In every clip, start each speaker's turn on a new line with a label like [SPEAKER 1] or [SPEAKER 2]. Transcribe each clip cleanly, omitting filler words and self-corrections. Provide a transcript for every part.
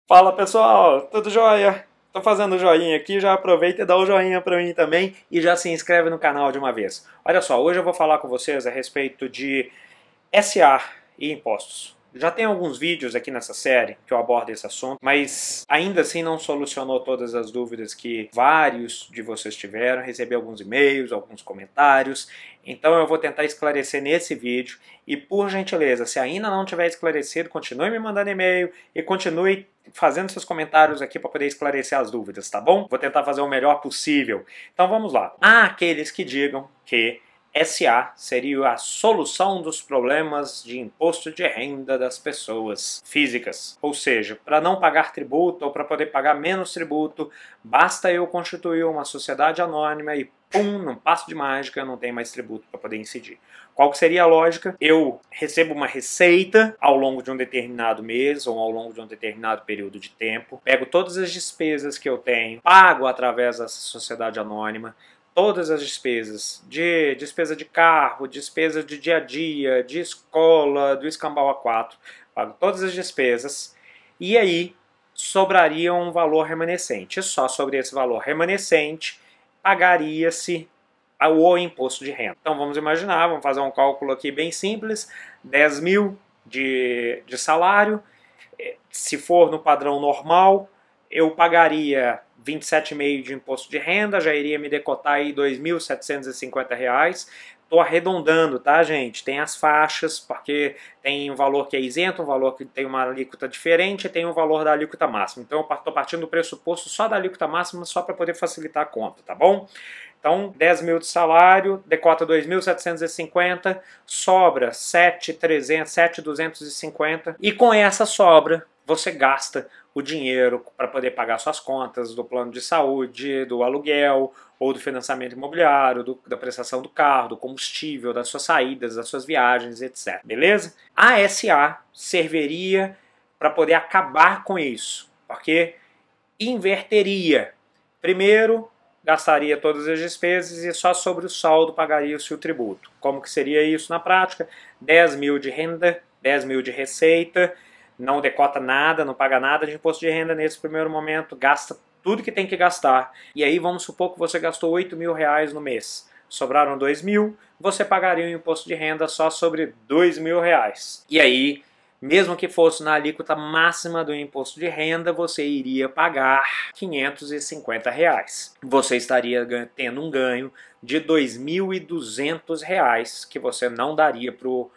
[SPEAKER 1] Fala pessoal, tudo jóia? Tô fazendo o joinha aqui, já aproveita e dá o joinha pra mim também e já se inscreve no canal de uma vez. Olha só, hoje eu vou falar com vocês a respeito de SA e impostos. Já tem alguns vídeos aqui nessa série que eu abordo esse assunto, mas ainda assim não solucionou todas as dúvidas que vários de vocês tiveram. Recebi alguns e-mails, alguns comentários, então eu vou tentar esclarecer nesse vídeo. E por gentileza, se ainda não tiver esclarecido, continue me mandando e-mail e continue fazendo seus comentários aqui para poder esclarecer as dúvidas, tá bom? Vou tentar fazer o melhor possível. Então vamos lá. Há aqueles que digam que SA seria a solução dos problemas de imposto de renda das pessoas físicas. Ou seja, para não pagar tributo ou para poder pagar menos tributo, basta eu constituir uma sociedade anônima e pum, num passo de mágica, eu não tenho mais tributo para poder incidir. Qual que seria a lógica? Eu recebo uma receita ao longo de um determinado mês ou ao longo de um determinado período de tempo, pego todas as despesas que eu tenho, pago através dessa sociedade anônima, todas as despesas, de despesa de carro, despesa de dia a dia, de escola, do escambau A4, pago todas as despesas e aí sobraria um valor remanescente. Só sobre esse valor remanescente pagaria-se o imposto de renda. Então vamos imaginar, vamos fazer um cálculo aqui bem simples, 10 mil de salário, se for no padrão normal, eu pagaria 27,5 de imposto de renda, já iria me decotar aí R$ 2.750. Estou arredondando, tá, gente? Tem as faixas, porque tem um valor que é isento, um valor que tem uma alíquota diferente e tem um valor da alíquota máxima. Então eu estou partindo do pressuposto só da alíquota máxima, só para poder facilitar a conta, tá bom? Então, 10 mil de salário, decota 2.750, sobra 7.250 e com essa sobra você gasta o dinheiro para poder pagar suas contas do plano de saúde, do aluguel ou do financiamento imobiliário, da prestação do carro, do combustível, das suas saídas, das suas viagens, etc. Beleza? A SA serviria para poder acabar com isso, porque inverteria. Primeiro, gastaria todas as despesas e só sobre o saldo pagaria-se o tributo. Como que seria isso na prática? 10 mil de renda, 10 mil de receita, não decota nada, não paga nada de imposto de renda nesse primeiro momento, gasta tudo que tem que gastar. E aí vamos supor que você gastou 8 mil reais no mês. Sobraram 2 mil, você pagaria um imposto de renda só sobre 2 mil reais. E aí, mesmo que fosse na alíquota máxima do imposto de renda, você iria pagar 550 reais. Você estaria tendo um ganho de 2.200 reais que você não daria para o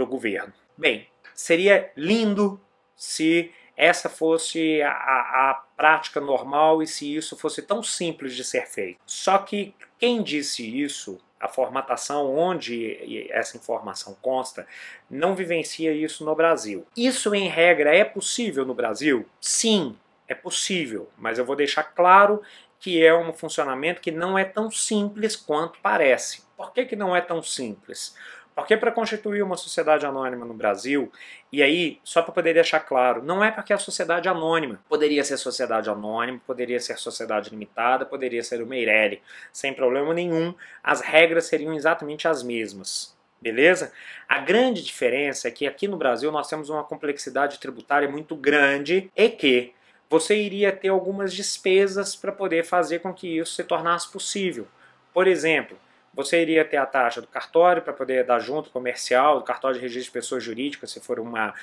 [SPEAKER 1] governo. Bem, seria lindo se essa fosse a prática normal e se isso fosse tão simples de ser feito. Só que quem disse isso, a formatação onde essa informação consta, não vivencia isso no Brasil. Isso, em regra, é possível no Brasil? Sim, é possível, mas eu vou deixar claro que é um funcionamento que não é tão simples quanto parece. Por que não é tão simples? Porque para constituir uma sociedade anônima no Brasil, e aí, só para poder deixar claro, não é porque é sociedade anônima. Poderia ser sociedade anônima, poderia ser sociedade limitada, poderia ser uma Eireli, sem problema nenhum, as regras seriam exatamente as mesmas. Beleza? A grande diferença é que aqui no Brasil nós temos uma complexidade tributária muito grande e que você iria ter algumas despesas para poder fazer com que isso se tornasse possível. Por exemplo, você iria ter a taxa do cartório para poder dar junto comercial, do cartório de registro de pessoa jurídica, se for uma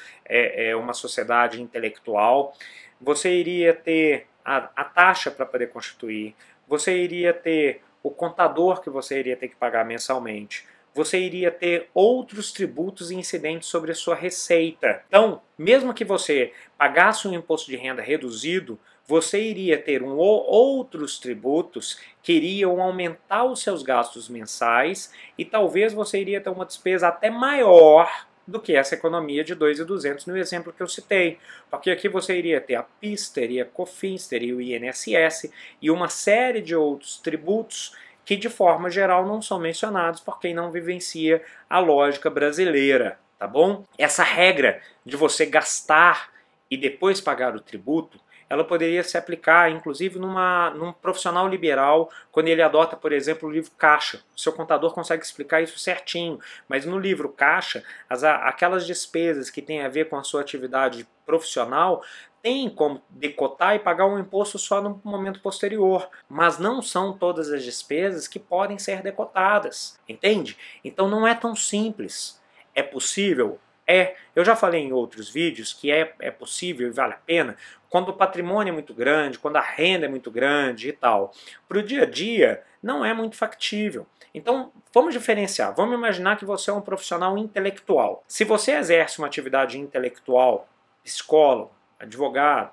[SPEAKER 1] sociedade intelectual. Você iria ter a taxa para poder constituir. Você iria ter o contador que você iria ter que pagar mensalmente. Você iria ter outros tributos incidentes sobre a sua receita. Então, mesmo que você pagasse um imposto de renda reduzido, você iria ter outros tributos que iriam aumentar os seus gastos mensais e talvez você iria ter uma despesa até maior do que essa economia de 2.200 no exemplo que eu citei. Porque aqui você iria ter a PIS, teria a COFINS, teria o INSS e uma série de outros tributos que de forma geral não são mencionados por quem não vivencia a lógica brasileira, tá bom? Essa regra de você gastar e depois pagar o tributo, ela poderia se aplicar, inclusive, num profissional liberal, quando ele adota, por exemplo, o livro Caixa. O seu contador consegue explicar isso certinho, mas no livro Caixa, aquelas despesas que têm a ver com a sua atividade profissional tem como decotar e pagar um imposto só no momento posterior, mas não são todas as despesas que podem ser decotadas, entende? Então não é tão simples. É possível? É. Eu já falei em outros vídeos que é possível e vale a pena quando o patrimônio é muito grande, quando a renda é muito grande e tal. Para o dia a dia não é muito factível. Então vamos diferenciar. Vamos imaginar que você é um profissional intelectual. Se você exerce uma atividade intelectual, psicólogo, advogado,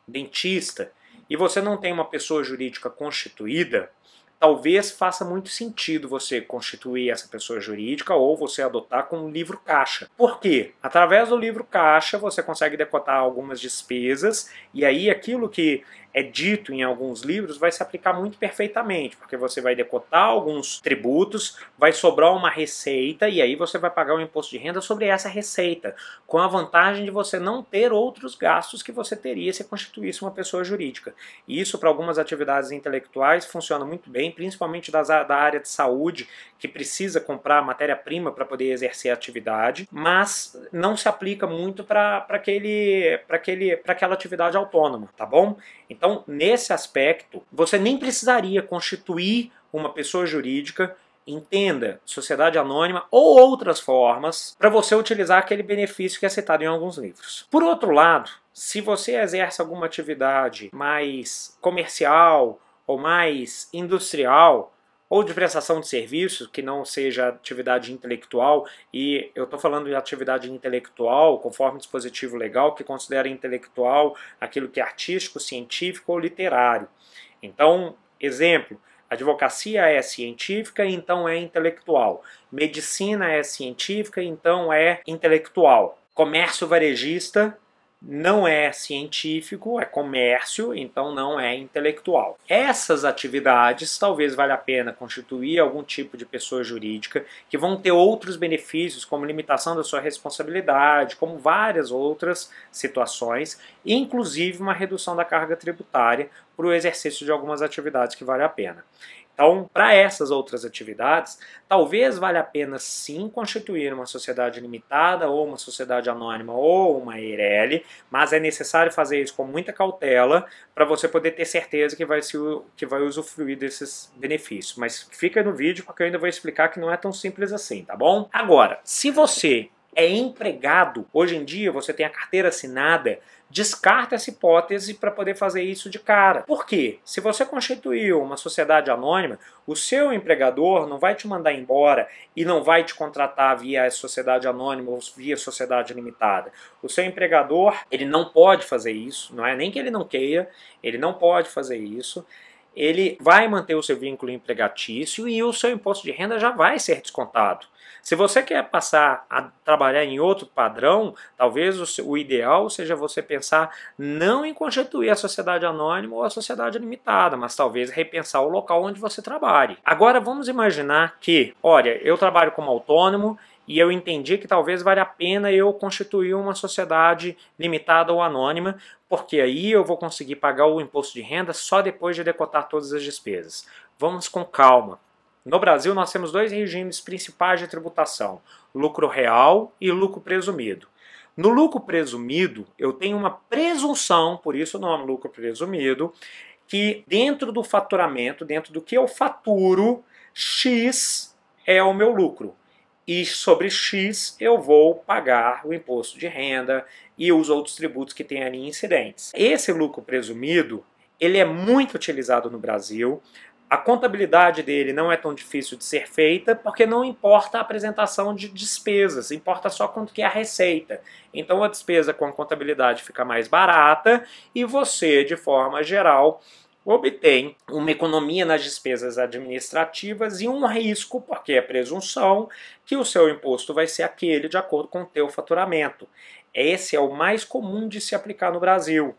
[SPEAKER 1] dentista, e você não tem uma pessoa jurídica constituída, talvez faça muito sentido você constituir essa pessoa jurídica ou você adotar com um livro caixa. Por quê? Através do livro caixa você consegue decotar algumas despesas e aí aquilo que é dito em alguns livros vai se aplicar muito perfeitamente, porque você vai decotar alguns tributos, vai sobrar uma receita e aí você vai pagar um imposto de renda sobre essa receita, com a vantagem de você não ter outros gastos que você teria se constituísse uma pessoa jurídica. E isso para algumas atividades intelectuais funciona muito bem, principalmente da área de saúde, que precisa comprar matéria-prima para poder exercer a atividade, mas não se aplica muito para aquela atividade autônoma, tá bom? Então, nesse aspecto, você nem precisaria constituir uma pessoa jurídica, entenda, sociedade anônima ou outras formas, para você utilizar aquele benefício que é citado em alguns livros. Por outro lado, se você exerce alguma atividade mais comercial ou mais industrial, ou de prestação de serviços, que não seja atividade intelectual, e eu estou falando de atividade intelectual, conforme dispositivo legal, que considera intelectual aquilo que é artístico, científico ou literário. Então, exemplo, advocacia é científica, então é intelectual. Medicina é científica, então é intelectual. Comércio varejista não é científico, é comércio, então não é intelectual. Essas atividades talvez valha a pena constituir algum tipo de pessoa jurídica que vão ter outros benefícios, como limitação da sua responsabilidade, como várias outras situações, inclusive uma redução da carga tributária para o exercício de algumas atividades que vale a pena. Então, para essas outras atividades, talvez valha a pena sim constituir uma sociedade limitada, ou uma sociedade anônima, ou uma EIRELI, mas é necessário fazer isso com muita cautela para você poder ter certeza que vai usufruir desses benefícios. Mas fica no vídeo porque eu ainda vou explicar que não é tão simples assim, tá bom? Agora, se você é empregado, hoje em dia você tem a carteira assinada, descarta essa hipótese para poder fazer isso de cara. Por quê? Se você constituiu uma sociedade anônima, o seu empregador não vai te mandar embora e não vai te contratar via sociedade anônima ou via sociedade limitada. O seu empregador, ele não pode fazer isso, não é nem que ele não queira, ele não pode fazer isso. Ele vai manter o seu vínculo empregatício e o seu imposto de renda já vai ser descontado. Se você quer passar a trabalhar em outro padrão, talvez o ideal seja você pensar não em constituir a sociedade anônima ou a sociedade limitada, mas talvez repensar o local onde você trabalhe. Agora vamos imaginar que, olha, eu trabalho como autônomo e eu entendi que talvez valha a pena eu constituir uma sociedade limitada ou anônima, porque aí eu vou conseguir pagar o imposto de renda só depois de decotar todas as despesas. Vamos com calma. No Brasil nós temos dois regimes principais de tributação, lucro real e lucro presumido. No lucro presumido eu tenho uma presunção, por isso o nome lucro presumido, que dentro do faturamento, dentro do que eu faturo, X é o meu lucro. E sobre X eu vou pagar o imposto de renda e os outros tributos que tem ali incidentes. Esse lucro presumido, ele é muito utilizado no Brasil. A contabilidade dele não é tão difícil de ser feita porque não importa a apresentação de despesas, importa só quanto que é a receita. Então a despesa com a contabilidade fica mais barata e você, de forma geral, obtém uma economia nas despesas administrativas e um risco, porque é presunção, que o seu imposto vai ser aquele de acordo com o teu faturamento. Esse é o mais comum de se aplicar no Brasil.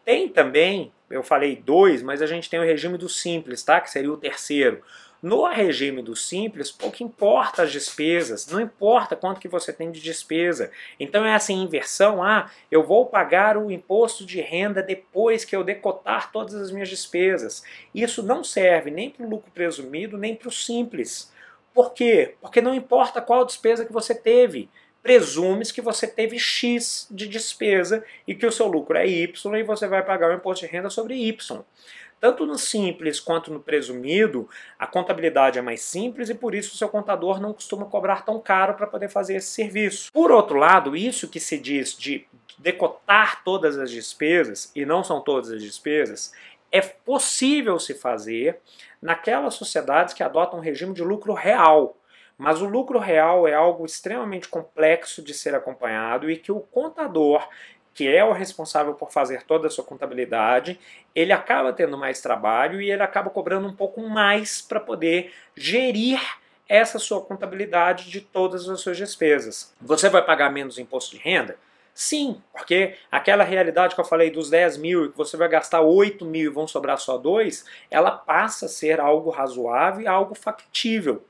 [SPEAKER 1] Tem também, eu falei dois, mas a gente tem o regime do Simples, tá? Que seria o terceiro. No regime do Simples, pouco importa as despesas, não importa quanto que você tem de despesa. Então é assim, inversão, eu vou pagar o imposto de renda depois que eu decotar todas as minhas despesas. Isso não serve nem para o lucro presumido, nem para o Simples. Por quê? Porque não importa qual despesa que você teve. presume-se que você teve X de despesa e que o seu lucro é Y e você vai pagar o imposto de renda sobre Y. Tanto no simples quanto no presumido, a contabilidade é mais simples e por isso o seu contador não costuma cobrar tão caro para poder fazer esse serviço. Por outro lado, isso que se diz de decotar todas as despesas, e não são todas as despesas, é possível se fazer naquelas sociedades que adotam um regime de lucro real. Mas o lucro real é algo extremamente complexo de ser acompanhado e que o contador, que é o responsável por fazer toda a sua contabilidade, ele acaba tendo mais trabalho e ele acaba cobrando um pouco mais para poder gerir essa sua contabilidade de todas as suas despesas. Você vai pagar menos imposto de renda? Sim, porque aquela realidade que eu falei dos 10 mil e que você vai gastar 8 mil e vão sobrar só 2, ela passa a ser algo razoável e algo factível.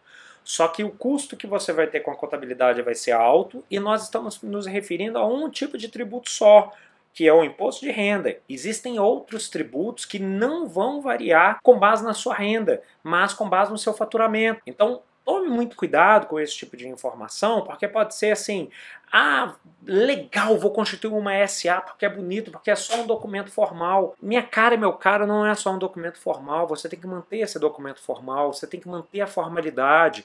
[SPEAKER 1] Só que o custo que você vai ter com a contabilidade vai ser alto e nós estamos nos referindo a um tipo de tributo só, que é o imposto de renda. Existem outros tributos que não vão variar com base na sua renda, mas com base no seu faturamento. Então, tome muito cuidado com esse tipo de informação, porque pode ser assim, ah, legal, vou constituir uma SA porque é bonito, porque é só um documento formal. Minha cara e meu caro, não é só um documento formal, você tem que manter esse documento formal, você tem que manter a formalidade,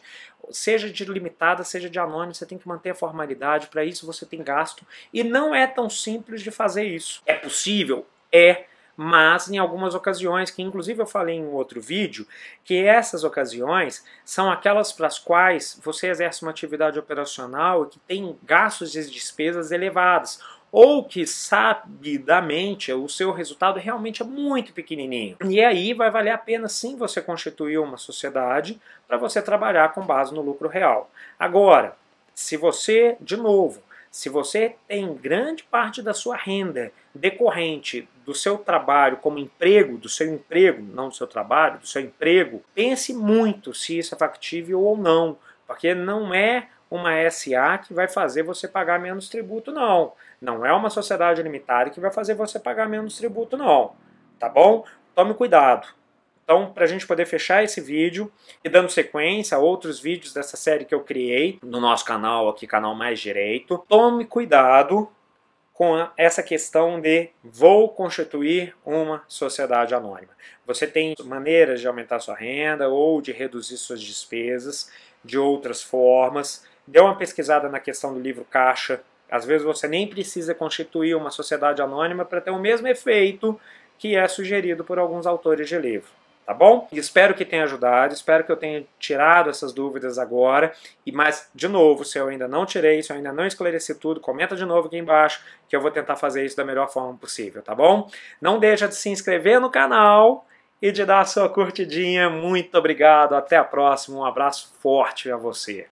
[SPEAKER 1] seja de limitada, seja de anônimo, você tem que manter a formalidade, para isso você tem gasto, e não é tão simples de fazer isso. É possível? É. Mas em algumas ocasiões, que inclusive eu falei em um outro vídeo, que essas ocasiões são aquelas para as quais você exerce uma atividade operacional e que tem gastos e despesas elevados, ou que sabidamente o seu resultado realmente é muito pequenininho. E aí vai valer a pena sim você constituir uma sociedade para você trabalhar com base no lucro real. Agora, se você, de novo, se você tem grande parte da sua renda decorrente do seu trabalho como emprego, do seu emprego, não do seu trabalho, do seu emprego, pense muito se isso é factível ou não, porque não é uma SA que vai fazer você pagar menos tributo, não. Não é uma sociedade limitada que vai fazer você pagar menos tributo, não. Tá bom? Tome cuidado. Então, para a gente poder fechar esse vídeo e dando sequência a outros vídeos dessa série que eu criei no nosso canal aqui, Canal Mais Direito, tome cuidado com essa questão de vou constituir uma sociedade anônima. Você tem maneiras de aumentar sua renda ou de reduzir suas despesas de outras formas. Dê uma pesquisada na questão do livro caixa. Às vezes você nem precisa constituir uma sociedade anônima para ter o mesmo efeito que é sugerido por alguns autores de livro. Tá bom? Espero que tenha ajudado, espero que eu tenha tirado essas dúvidas agora. Mas, de novo, se eu ainda não tirei, se eu ainda não esclareci tudo, comenta de novo aqui embaixo que eu vou tentar fazer isso da melhor forma possível, tá bom? Não deixa de se inscrever no canal e de dar a sua curtidinha. Muito obrigado, até a próxima, um abraço forte a você.